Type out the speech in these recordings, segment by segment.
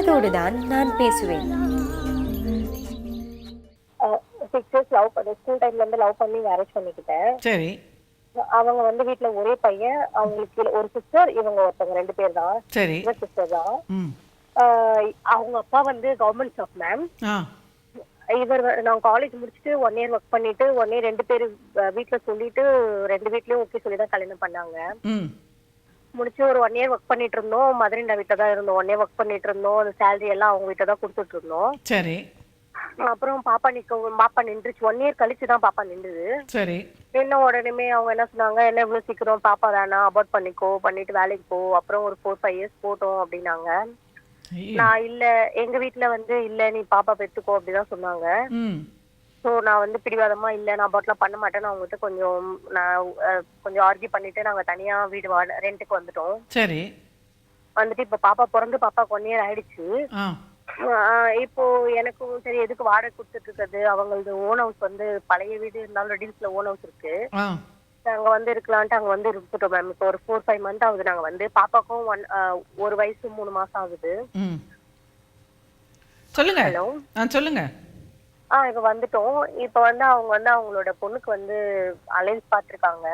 மனதோடு தான் நான் பேசுவேன். 6 இயர்ஸ் லவ் பண்ணி ஸ்கூல் டைம்ல இருந்து லவ் பண்ணி மேரேஜ் பண்ணிக்கிட்டேன். சரி. அவங்க வந்து வீட்ல ஒரே பையன், அவங்களுக்கு ஒரு சிஸ்டர், இவங்க ஒருத்தவங்க 2 பேர் தான். சரி. இவங்க சிஸ்டர் தான். ம். அவங்க அப்பா வந்து கவர்மெண்ட் ஸ்டாஃப் மேம். ஆ. நான் காலேஜ் முடிச்சுட்டு 1 இயர் ஒர்க் பண்ணிட்டு 1 இயர் 2 பேர் வீட்ல சொல்லிட்டு 2 வீட்லயும் ஓகே சொல்லி தான் கல்யாணம் பண்ணாங்க. ம். முடிச்சு ஒரு 1 இயர் ஒர்க் பண்ணிட்டு இருந்தோம். மதுரைண்டா வீட்டில் தான் இருந்தோம். 1 இயர் ஒர்க் பண்ணிட்டு இருந்தோம். அந்த சேலரி எல்லாம் அவங்க வீட்டை தான் கொடுத்துட்டு இருந்தோம். சரி. அப்புறம் பாப்பா நின்றுச்சு. 1 இயர் கழிச்சு தான் பாப்பா நின்றுது. சரி. என்ன உடனே அவங்க என்ன சொன்னாங்க, என்ன இவ்வளவு சீக்கிரம் பாப்பா வேணாம், அபார்ட் பண்ணிக்கோ, பண்ணிட்டு வேலைக்கு போ, அப்புறம் ஒரு 4-5 இயர்ஸ் போட்டோம் அப்படின்னாங்க. நான் இல்ல, எங்க வீட்டுல வந்து இல்ல நீ பாப்பா பெத்துக்கோ அப்படிதான் சொன்னாங்க. சோ நான் வந்து பிடிவாதமா இல்ல நான் அபார்ட்லாம் பண்ண மாட்டேன்னு அவங்ககிட்ட கொஞ்சம் ஆர்கியூ பண்ணிட்டு நாங்க தனியா வீடு ரெண்டுக்கு வந்துட்டோம். சரி. வந்துட்டு இப்ப பாப்பா பிறந்து பாப்பாக்கு 1 இயர் ஆயிடுச்சு. இப்போ எனக்கும் சரி எதுக்கு வாடகை கொடுத்துட்டு இருக்கிறது, அவங்களது ஓன் ஹவுஸ் வந்து பழைய வீடு இருந்தாலும் ரெடியூஸ்ல ஓன் ஹவுஸ் இருக்கு, அங்க வந்து இருக்கலான்ட்டு அங்க வந்து இருந்துட்டோம் மேம். இப்போ ஒரு 4-5 மந்த் ஆகுது நாங்க வந்து. பாப்பாக்கும் 1 வயசு 3 மாசம் ஆகுது. சொல்லுங்க. ஹலோ சொல்லுங்க. இப்ப வந்துட்டோம். இப்ப வந்து அவங்க வந்து அவங்களோட பொண்ணுக்கு வந்து அலைன்ஸ் பாத்துருக்காங்க.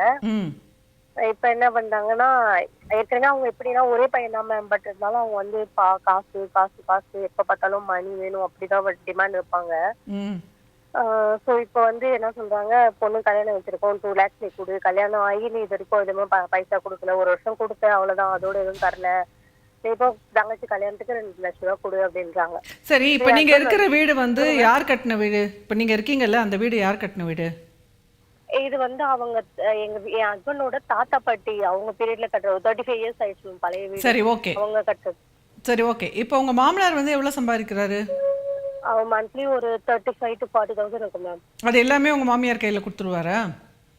இப்ப என்ன பண்றாங்கன்னா, ஏற்கனவே அவங்க எப்படின்னா ஒரே பையன் தான் மேம். பட் இருந்தாலும் அவங்க வந்து காசு காசு காசு எப்ப பார்த்தாலும் மணி வேணும் அப்படிதான் டிமாண்ட் வைப்பாங்க. சோ இப்ப வந்து என்ன சொல்றாங்க, பொண்ணு கல்யாணம் வச்சிருக்கோம், 2 lakhs நீ கொடு, கல்யாணம் ஆகி நீ இது வரைக்கும் எதுவுமே பைசா கொடுக்கல, 1 வருஷம் கொடுத்த அவ்வளவுதான், அதோட எதுவும் தரல, இப்போ தங்கச்சி கல்யாணத்துக்கு 2 லட்சம் ரூபாய் கொடு அப்படின்றாங்க. சரி. இப்ப நீங்க இருக்கிற வீடு வந்து யார் கட்டின வீடு? இப்ப நீங்க இருக்கீங்கல்ல, அந்த வீடு யார் கட்டின வீடு? இது வந்து அவங்க என் ஹஸ்பண்டோட தாத்தா பாட்டி அவங்க பீரியட்ல கட்டுறது. 35 இயர்ஸ் ஆயிடுச்சு பழைய வீடு. சரி, ஓகே. அவங்க கட்டுறது. சரி, ஓகே. இப்போ உங்க மாமனார் வந்து எவ்வளவு சம்பாதிக்கிறாரு? அவங்க மந்த்லி ஒரு 35,000 to 40,000 இருக்கும் மேம். அது எல்லாமே உங்க மாமியார் கையில கொடுத்துருவாரா?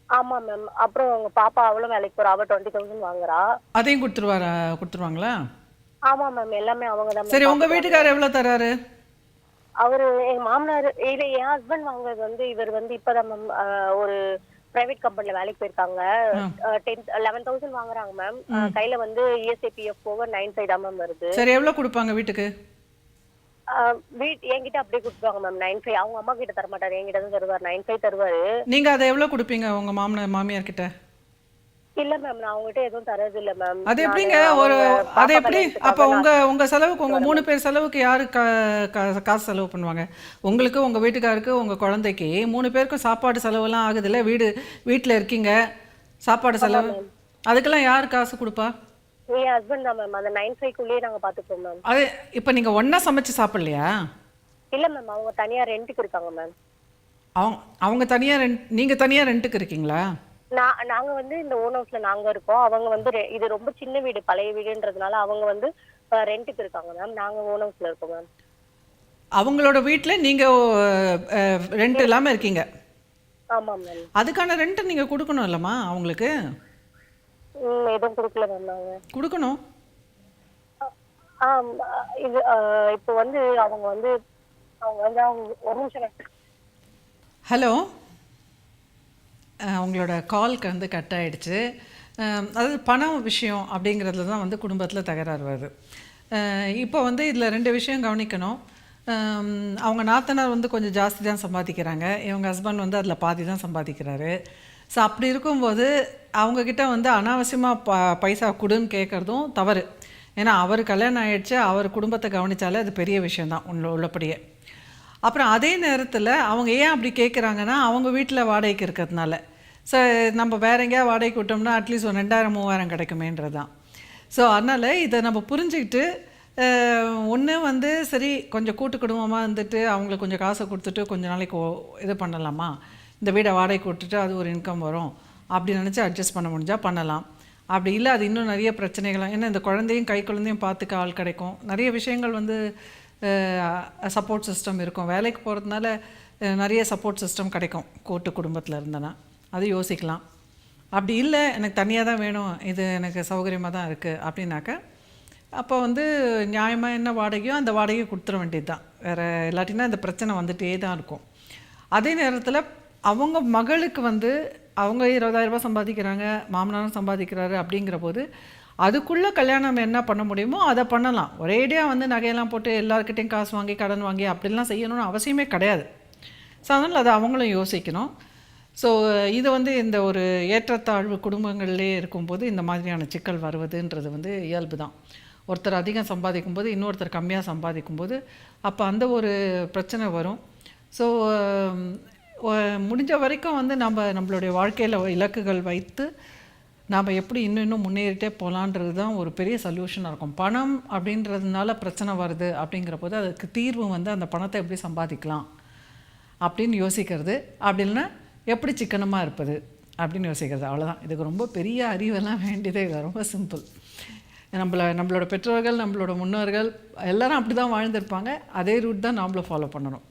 ஆமா மேம். அப்புறம் உங்க பாப்பா அவ்வளவு வேலைக்கு போறா, அவ 20,000 வாங்குறா. அதையும் கொடுத்துருவாங்களா? ஆமா மேம், எல்லாமே அவங்க தான். சரி, உங்க வீட்டுக்காரர் எவ்வளவு தராரு? அவரு எங்க மாமனார் இல்ல, என் ஹஸ்பண்ட் வாங்குறது வந்து இவர் வந்து இப்பதான் மேம் ஒரு பிரைவேட் கம்பெனில வேலைக்கு போயிருக்காங்க. 11,000 வாங்குறாங்க மேம். கையில வந்து ESIPF போக 9,500 தான் மேம் வருது. சரி, எவ்வளவு கொடுப்பாங்க வீட்டுக்கு? என்கிட்ட அப்படியே கொடுத்துருவாங்க மேம் 9,500. அவங்க அம்மா கிட்ட தர மாட்டாரு, என்கிட்ட தான் தருவார். 9,500 தருவாரு. நீங்க அதை எவ்வளவு கொடுப்பீங்க உங்க மாமியார் கிட்ட? இல்ல மேம், நான் அவங்ககிட்ட எதுவும் தரது இல்ல மேம். அது எப்படிங்க அது எப்படி? அப்ப உங்க செலவுக்கு, உங்க 3 பேர் செலவுக்கு யாரு காசு செலவு பண்ணுவாங்க? உங்களுக்கு, உங்க வீட்டுக்காருக்கு, உங்க குழந்தைக்கு 3 பேருக்கும் சாப்பாடு செலவுலாம் ஆகுது இல்ல? வீட்டுல இருக்கீங்க, சாப்பாடு செலவு, அதுக்கெல்லாம் யாரு காசு கொடுப்பா? என் ஹஸ்பண்ட் தான் மேம். அந்த 9,500 நாங்க பாத்துப்போம் மேம். அது இப்ப நீங்க ஒண்ணா சமைச்சு சாப்பிடலையா? இல்ல மேம், அவங்க தனியா ரெண்டுக்கு இருக்காங்க மேம். அவங்க தனியா நீங்க தனியா ரெண்டுக்கு இருக்கீங்களா? நாங்க வந்து இந்த ஓன் ஹவுஸ்ல நாங்க இருக்கோம். அவங்க வந்து இது ரொம்ப சின்ன வீடு, பழைய வீடுன்றதுனால அவங்க வந்து ரெண்டுக்கு இருக்காங்க மேம். நாங்க ஓன் ஹவுஸ்ல இருக்கோம் மேம். அவங்களோட வீட்ல நீங்க ரெண்ட் இல்லாம இருக்கீங்க? ஆமா மேம். அதுக்கான ரெண்ட் நீங்க கொடுக்கணும் இல்லம்மா அவங்களுக்கு? எதுவும் கொடுக்கல மேம். நாங்க கொடுக்கணும். இது இப்போ வந்து அவங்க வந்து ஒரு நிமிஷம். ஹலோ, அவங்களோட கால்க்கு வந்து கட் ஆகிடுச்சு. அதாவது பணம் விஷயம் அப்படிங்கிறதுல தான் வந்து குடும்பத்தில் தகராறு வருது. இப்போ வந்து இதில் 2 விஷயம் கவனிக்கணும். அவங்க நாத்தனார் வந்து கொஞ்சம் ஜாஸ்தி தான் சம்பாதிக்கிறாங்க, இவங்க ஹஸ்பண்ட் வந்து அதில் பாதி தான் சம்பாதிக்கிறாரு. ஸோ அப்படி இருக்கும்போது அவங்கக்கிட்ட வந்து அனாவசியமாக பைசா கொடுன்னு கேட்குறதும் தவறு. ஏன்னா அவர் கல்யாணம் ஆகிடுச்சு, அவர் குடும்பத்தை கவனித்தாலே அது பெரிய விஷயந்தான் உள்ளபடியே. அப்புறம் அதே நேரத்தில் அவங்க ஏன் அப்படி கேட்குறாங்கன்னா, அவங்க வீட்டில் வாடகைக்கு இருக்கிறதுனால. ஸோ நம்ம வேற எங்கேயா வாடகைக்கு விட்டோம்னா அட்லீஸ்ட் ஒரு 2,000-3,000 கிடைக்குமேன்றது தான். ஸோ அதனால் இதை நம்ம புரிஞ்சுக்கிட்டு ஒன்று வந்து சரி கொஞ்சம் கூட்டு குடும்பமாக இருந்துட்டு அவங்களுக்கு கொஞ்சம் காசை கொடுத்துட்டு கொஞ்சம் நாளைக்கு இது பண்ணலாமா, இந்த வீடை வாடகைக்கு விட்டுட்டு அது ஒரு இன்கம் வரும் அப்படி நினச்சி அட்ஜஸ்ட் பண்ண முடிஞ்சால் பண்ணலாம். அப்படி இல்லை அது இன்னும் நிறைய பிரச்சனைகள், ஏன்னா இந்த குழந்தையும் குழந்தையும் பார்த்துக்க ஆள் கிடைக்கும், நிறைய விஷயங்கள் வந்து சப்போர்ட் சிஸ்டம் இருக்கும். வேலைக்கு போகிறதுனால நிறைய சப்போர்ட் சிஸ்டம் கிடைக்கும் கூட்டு குடும்பத்தில் இருந்தேன்னா, அது யோசிக்கலாம். அப்படி இல்லை எனக்கு தனியாக தான் வேணும், இது எனக்கு சௌகரியமாக தான் இருக்குது அப்படின்னாக்கா அப்போ வந்து நியாயமாக என்ன வாடகையோ அந்த வாடகையை கொடுத்துட வேண்டியது தான். வேறு இல்லாட்டினா இந்த பிரச்சனை வந்துகிட்டே தான் இருக்கும். அதே நேரத்தில் அவங்க மகளுக்கு வந்து அவங்க 20,000 ரூபாய் சம்பாதிக்கிறாங்க, மாமனாரும் சம்பாதிக்கிறாரு அப்படிங்கிற போது அதுக்குள்ளே கல்யாணம் என்ன பண்ண முடியுமோ அதை பண்ணலாம். ஒரேடியாக வந்து நகையெல்லாம் போட்டு எல்லாருக்கிட்டையும் காசு வாங்கி கடன் வாங்கி அப்படிலாம் செய்யணும்னு அவசியமே கிடையாது. ஸோ அதனால் அதை அவங்களும் யோசிக்கணும். ஸோ இது வந்து இந்த ஒரு ஏற்றத்தாழ்வு குடும்பங்கள்லேயே இருக்கும்போது இந்த மாதிரியான சிக்கல் வருவதுன்றது வந்து இயல்பு தான். ஒருத்தர் அதிகம் சம்பாதிக்கும்போது இன்னொருத்தர் கம்மியாக சம்பாதிக்கும்போது அப்போ அந்த ஒரு பிரச்சனை வரும். ஸோ முடிஞ்ச வரைக்கும் வந்து நம்மளுடைய வாழ்க்கையில் இலக்குகள் வைத்து நாம் எப்படி இன்னும் முன்னேறிட்டே போகலான்றது தான் ஒரு பெரிய சொல்யூஷனாக இருக்கும். பணம் அப்படின்றதுனால பிரச்சனை வருது அப்படிங்கிற போது அதுக்கு தீர்வு வந்து அந்த பணத்தை எப்படி சம்பாதிக்கலாம் அப்படின்னு யோசிக்கிறது, அப்படி இல்லைன்னா எப்படி சிக்கனமாக இருப்பது அப்படின்னு யோசிக்கிறது. அவ்வளோதான். இதுக்கு ரொம்ப பெரிய அறிவெல்லாம் வேண்டியதே இல்லை, ரொம்ப சிம்பிள். நம்மளோட பெற்றோர்கள் நம்மளோட முன்னோர்கள் எல்லாரும் அப்படி தான் வாழ்ந்திருப்பாங்க. அதே ரூட் தான் நாமளும் ஃபாலோ பண்ணணும்.